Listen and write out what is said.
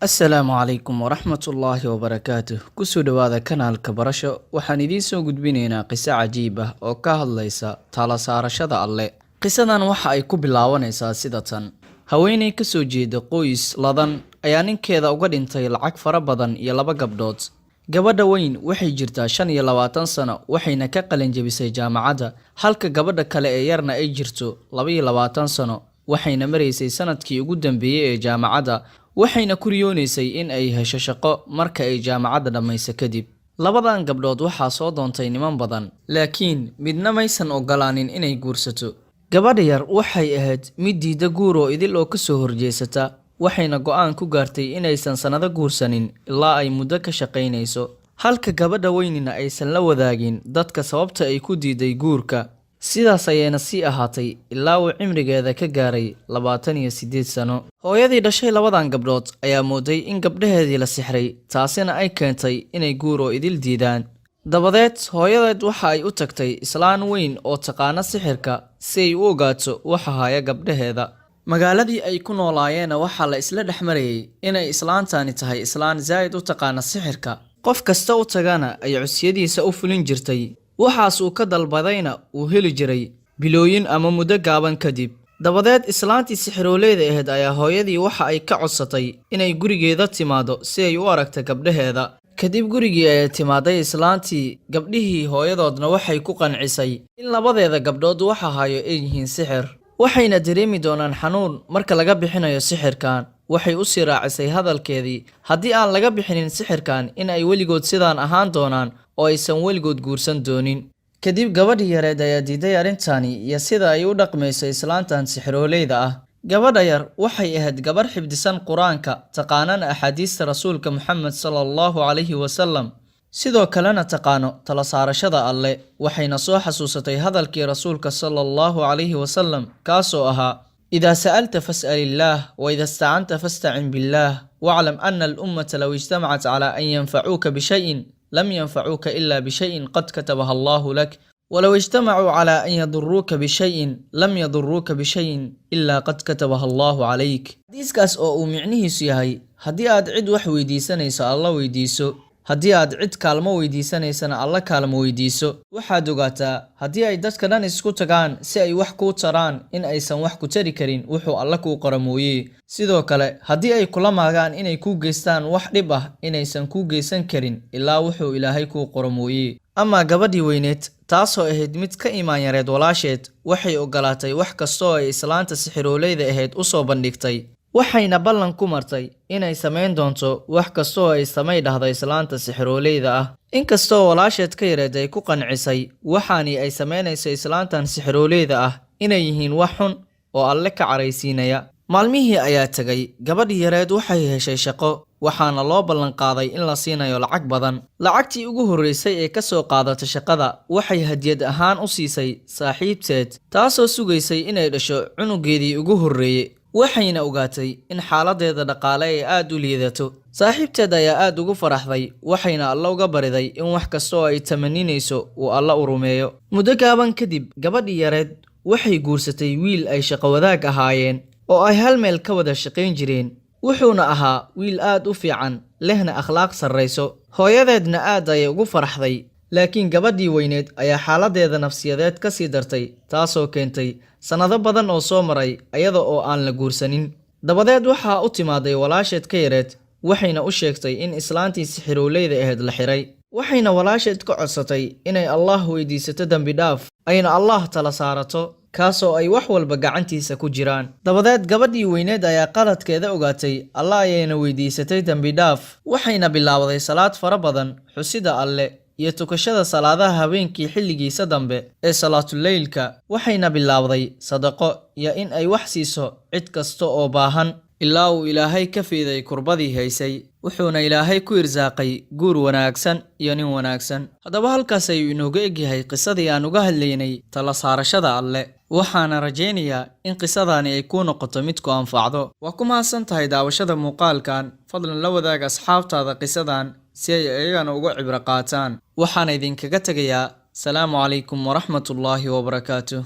Asalaamu calaykum waraxmatullaahi wabarakaatuh. Kusoo dhawaada kanaalka barasho. Waxaan idiin soo gudbinaynaa qiso cajiib ah oo ka hadlaysa tala saarashada Alle. Qisadan waxa ay ku bilaabanaysaa sida tan. Haweeney ka soo jeeda qoys ladan ayaa ninkeeda uga dhintay lacag fara badan iyo laba gabdhood. Gabadha weyn waxay jirtaa 25 sano waxayna ka qalin jabisay jaamacadda, halka gabadha kale ee yarna ay jirto 22 sano waxayna maraysay sanadkii ugu dambeeyay ee jaamacadda. Waxayna ku riyoonaysay in ay hesho shaqo marka ay jaamacadda dhamayso kadib. Labadan gabdhood waxaa soo doontay niman badan, laakiin midna maysan ogolaanin inay guursato. Gabadha yar waxay ahayd mid diida guur oo idil oo ka soo horjeesata, waxayna go'aan ku gaartay inaysan sanado guursanin ilaa ay muddo ka shaqaynayso, halka gabadha weynina aysan la wadaagin dadka sababta ay ku diiday guurka. Sidaas ayayna sii ahaatay ilaa uu cimrigeeda ka gaaray 28 sano. Hooyadii dhashay labadan gabdhood ayaa mooday in gabdhaheedii la sixray, taasina ay keentay inay guur oo idil diidaan. Dabadeed hooyadeed waxa ay u tagtay islaan weyn oo taqaana sixirka si ay u ogaato waxa haya gabdhaheeda. Magaaladii ay ku noolaayeen waxaa la isla dhexmarayay inay islaantani tahay islaan zaid u taqaana sixirka. Qof kasta u tagana ay codsiyadiisa u fulin jirtay. Waxaas uu ka dalbadayna uu heli jiray bilooyin ama muddo gaaban kadib. Dabadeed islaantii sixirooleeda ahayd ayaa hooyadii waxa ay ka codsatay inay gurigeeda timaado si ay u aragto gabdhaheeda. Kadib gurigii ay timaaday islaantii, gabdhihii hooyadoodna waxay ku qancisay in labadeeda gabdhood waxa hayo ay yihiin sixir, waxayna dareemi doonaan xanuun marka laga bixinayo sixirkan. Waxay u sii raacisay hadalkeedii haddii aan laga bixinin sixirkan in ay weligood sidaan ahaan doonaan oo aysan weligood guursan doonin. Kadib gabadhii yareed ayaa diiday arrintani iyo sida ay u dhaqmayso islaantan sixirooleeda ah. Gabadha yar waxay ahayd gabar xifdisan Quraanka, taqaanana axaadiista Rasuulka Muxamed sallallahu alayhi wasallam, sidoo kalena taqaano tala saarashada Alle. Waxayna soo xasuusatay hadalkii Rasuulka sallallahu alayhi wasallam kaasoo ahaa: إذا سألت فاسأل الله وإذا استعنت فاستعن بالله واعلم أن الأمة لو اجتمعت على أن ينفعوك بشيء لم ينفعوك إلا بشيء قد كتبه الله لك ولو اجتمعوا على أن يضروك بشيء لم يضروك بشيء إلا قد كتبه الله عليك. حديثكاس oo micnihiisu yahay haddii aad cid wax weydiisanayso alla weydiiso, haddii aad cid kaalmo weydiisanaysana alla kaalmo weydiiso. Waxaad ogaataa haddii ay dadka dhan isku tagaan si ay wax ku taraan in aysan wax ku tari karin wuxuu alla kuu qoro mooyee. Sidoo kale haddii ay kula maagaan inay ku geystaan wax dhib ah inaysan ku geysan karin ilaa wuxuu Ilaahay kuu qoro mooyee. Ama gabadhii weyneed taasoo ahayd mid ka imaan yareed walaasheed waxay ogolaatay wax kastoo ay islaanta sixirooleeda ahayd u soo bandhigtay, waxayna ballan ku martay inay samayn doonto wax kastoo ay samay dhahdo islaanta sixirooleeda ah. Inkastoo walaasheed ka yareed ay ku qancisay waxaani ay samaynayso islaantan sixirooleeda ah inay yihiin wax xun oo Alle ka caraysiinaya. Maalmihii ayaa tagay, gabadhii yareed waxay heshay shaqo, waxaana loo ballan qaaday in la siinayo lacag badan. Lacagtii ugu horreysay ee ka soo qaadata shaqada waxay hadiyad ahaan u siisay saaxiibteed, taasoo sugaysay inay dhasho cunugeedii ugu horreeyay. Waxayna ogaatay in xaaladeeda dhaqaale ay aad u liidato. Saaxiibteed ayaa aad ugu faraxday, waxayna Alle uga bariday in wax kastoo ay tamaninayso uu Alle u rumeeyo. Muddo gaaban kadib, gabadhii yareed waxay guursatay wiil ay shaqo wadaag ahaayeen oo ay hal meel ka wada shaqayn jireen. Wuxuuna ahaa wiil aad u fiican, lehna akhlaaq sarreyso. Hooyadeedna aad ayay ugu faraxday, laakiin gabadhii weyneed ayaa xaaladeeda nafsiyadeed ka sii dartay, taasoo keentay sanado badan oo soo maray ayada oo aan la guursanin. Dabadeed waxaa u timaaday walaasheed ka yareed, waxayna u sheegtay in islaantii sixirooleeda ahayd la xiray. Waxayna walaasheed ka codsatay inay Allah weydiisato dambi dhaaf, ayna Allah tala saarato, kaasoo ay wax walba gacantiisa ku jiraan. Dabadeed gabadhii weyneed ayaa qaladkeeda ogaatay, Allah ayayna weydiisatay dambi dhaaf. Waxayna bilaawday salaad fara badan, xusida Alle iyo tukashada salaadaha habeenkii xilligiisa dambe ee salaatuleylka. Waxayna bilaawday sadaqo iyo in ay wax siiso cid kasta oo baahan ilaa uu Ilaahay ka fiiday kurbadii haysay. Wuxuuna Ilaahay ku irsaaqay guur wanaagsan iyo nin wanaagsan. Haddaba halkaas ayuu inooga egyahay qisadii aan uga hadlaynay tala saarashada Alle. waxaana rajaynayaa in qisadani ay ku noqoto mid ku anfacdo. Waa ku mahadsan tahay daawashada muuqaalkan. Fadlan la wadaag asxaabtaada qisadan si ay iyagana uga cibro qaataan. Waxaan idinkaga tagayaa. Salaamu calaykum waraxmatullaahi wabarakaatuh.